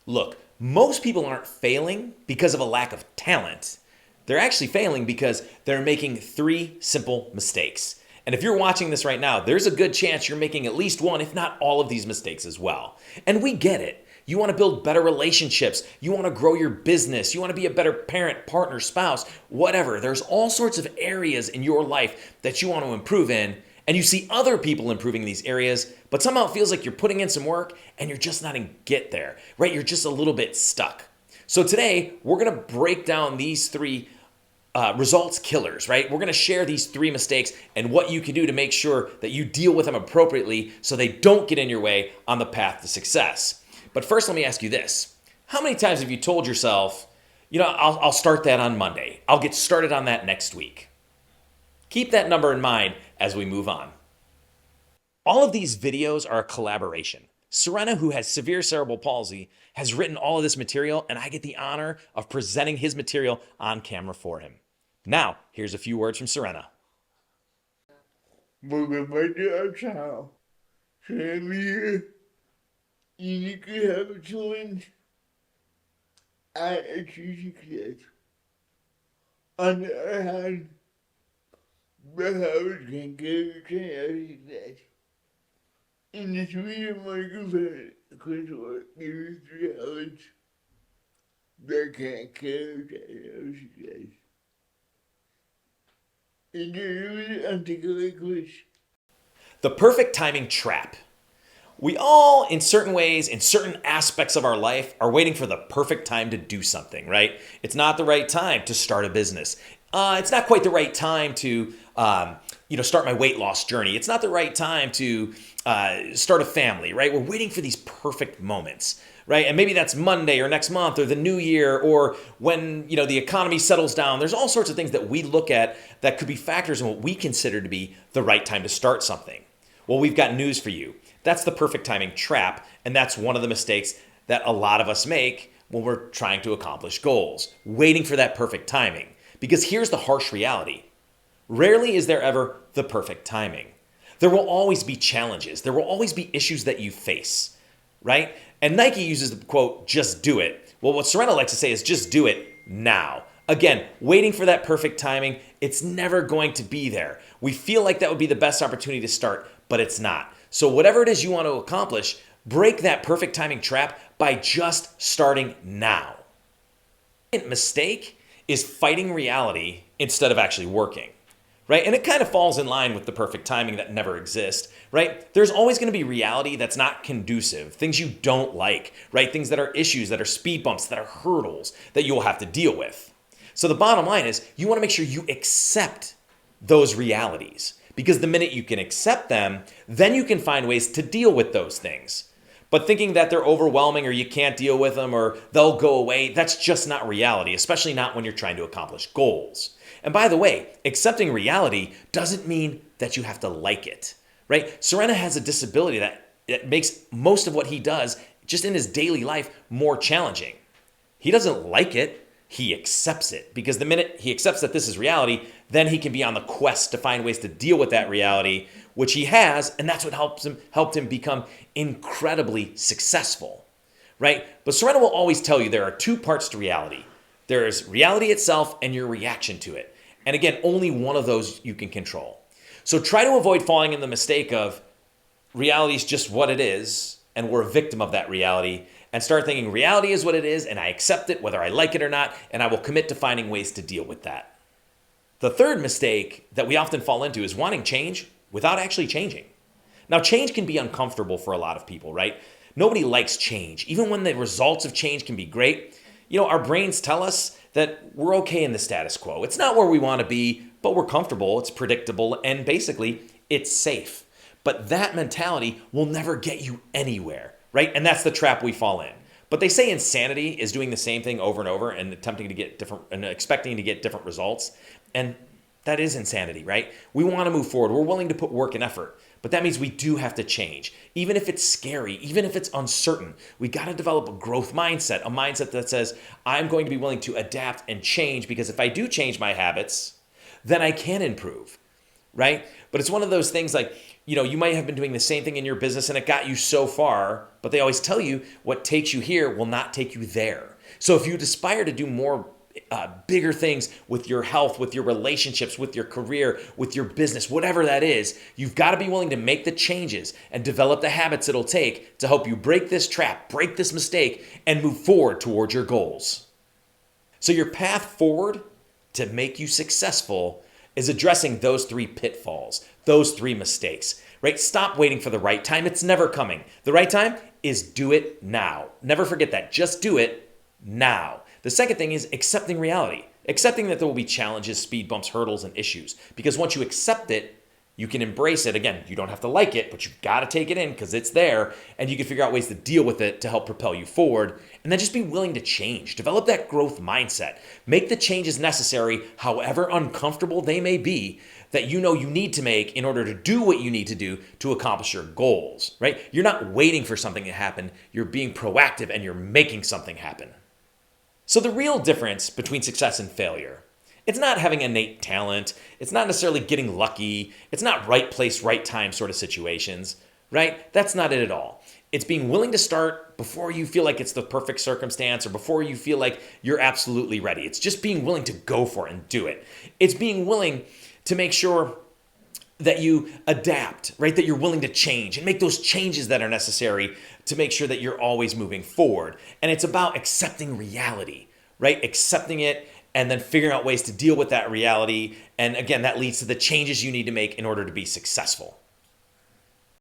Look, most people aren't failing because of a lack of talent. They're actually failing because they're making three simple mistakes. And if you're watching this right now, there's a good chance you're making at least one, if not all of these mistakes as well. And we get it. You want to build better relationships. You want to grow your business. You want to be a better parent, partner, spouse, whatever. There's all sorts of areas in your life that you want to improve in. And you see other people improving in these areas, but somehow it feels like you're putting in some work and you're just not in get there, right? You're just a little bit stuck. So today, we're going to break down these three results killers, right? We're going to share these three mistakes and what you can do to make sure that you deal with them appropriately so they don't get in your way on the path to success. But first, let me ask you this. How many times have you told yourself, I'll start that on Monday. I'll get started on that next week. Keep that number in mind as we move on. All of these videos are a collaboration. Sourena, who has severe cerebral palsy, has written all of this material, and I get the honor of presenting his material on camera for him. Now, here's a few words from Sourena. On the other hand, behavior can give you that. In this video, my girlfriend could work in 3 hours. They can't carry that. In the really articulate question. The perfect timing trap. We all, in certain ways, in certain aspects of our life, are waiting for the perfect time to do something, right? It's not the right time to start a business. It's not quite the right time to, start my weight loss journey. It's not the right time to start a family, right? We're waiting for these perfect moments, right? And maybe that's Monday or next month or the new year or when, the economy settles down. There's all sorts of things that we look at that could be factors in what we consider to be the right time to start something. Well, we've got news for you. That's the perfect timing trap, and that's one of the mistakes that a lot of us make when we're trying to accomplish goals, waiting for that perfect timing. Because here's the harsh reality. Rarely is there ever the perfect timing. There will always be challenges. There will always be issues that you face, right? And Nike uses the quote, just do it. Well, what Sourena likes to say is just do it now. Again, waiting for that perfect timing, it's never going to be there. We feel like that would be the best opportunity to start, but it's not. So whatever it is you want to accomplish, break that perfect timing trap by just starting now. The second mistake is fighting reality instead of actually working, right? And it kind of falls in line with the perfect timing that never exists, right? There's always going to be reality that's not conducive, things you don't like, right? Things that are issues, that are speed bumps, that are hurdles that you will have to deal with. So the bottom line is you want to make sure you accept those realities. Because the minute you can accept them, then you can find ways to deal with those things. But thinking that they're overwhelming or you can't deal with them or they'll go away, that's just not reality, especially not when you're trying to accomplish goals. And by the way, accepting reality doesn't mean that you have to like it, right? Sourena has a disability that makes most of what he does just in his daily life more challenging. He doesn't like it. He accepts it because the minute he accepts that this is reality, then he can be on the quest to find ways to deal with that reality, which he has, and that's what helped him become incredibly successful, right? But Sourena will always tell you there are two parts to reality. There is reality itself and your reaction to it. And again, only one of those you can control. So try to avoid falling in the mistake of reality is just what it is, and we're a victim of that reality, and start thinking reality is what it is and I accept it whether I like it or not, and I will commit to finding ways to deal with that. The third mistake that we often fall into is wanting change without actually changing. Now, change can be uncomfortable for a lot of people, right? Nobody likes change. Even when the results of change can be great, our brains tell us that we're okay in the status quo. It's not where we want to be, but we're comfortable, it's predictable, and basically it's safe. But that mentality will never get you anywhere, right? And that's the trap we fall in. But they say insanity is doing the same thing over and over and attempting to get different and expecting to get different results. And that is insanity, right? We want to move forward. We're willing to put work and effort. But that means we do have to change. Even if it's scary, even if it's uncertain, we got to develop a growth mindset, a mindset that says, I'm going to be willing to adapt and change because if I do change my habits, then I can improve. right? But it's one of those things like, you might have been doing the same thing in your business and it got you so far, but they always tell you what takes you here will not take you there. So if you aspire to do more bigger things with your health, with your relationships, with your career, with your business, whatever that is, you've got to be willing to make the changes and develop the habits it'll take to help you break this trap, break this mistake, and move forward towards your goals. So your path forward to make you successful is addressing those 3 pitfalls, those 3 mistakes, right? Stop waiting for the right time. It's never coming. The right time is do it now. Never forget that. Just do it now. The second thing is accepting reality, accepting that there will be challenges, speed bumps, hurdles, and issues. Because once you accept it, you can embrace it. Again, you don't have to like it, but you've got to take it in because it's there, and you can figure out ways to deal with it to help propel you forward. And then just be willing to change. Develop that growth mindset. Make the changes necessary, however uncomfortable they may be, that you need to make in order to do what you need to do to accomplish your goals, right? You're not waiting for something to happen. You're being proactive and you're making something happen. So the real difference between success and failure, it's not having innate talent. It's not necessarily getting lucky. It's not right place, right time sort of situations, right? That's not it at all. It's being willing to start before you feel like it's the perfect circumstance or before you feel like you're absolutely ready. It's just being willing to go for it and do it. It's being willing to make sure that you adapt, right? That you're willing to change and make those changes that are necessary to make sure that you're always moving forward. And it's about accepting reality, right? Accepting it and then figuring out ways to deal with that reality. And again, that leads to the changes you need to make in order to be successful.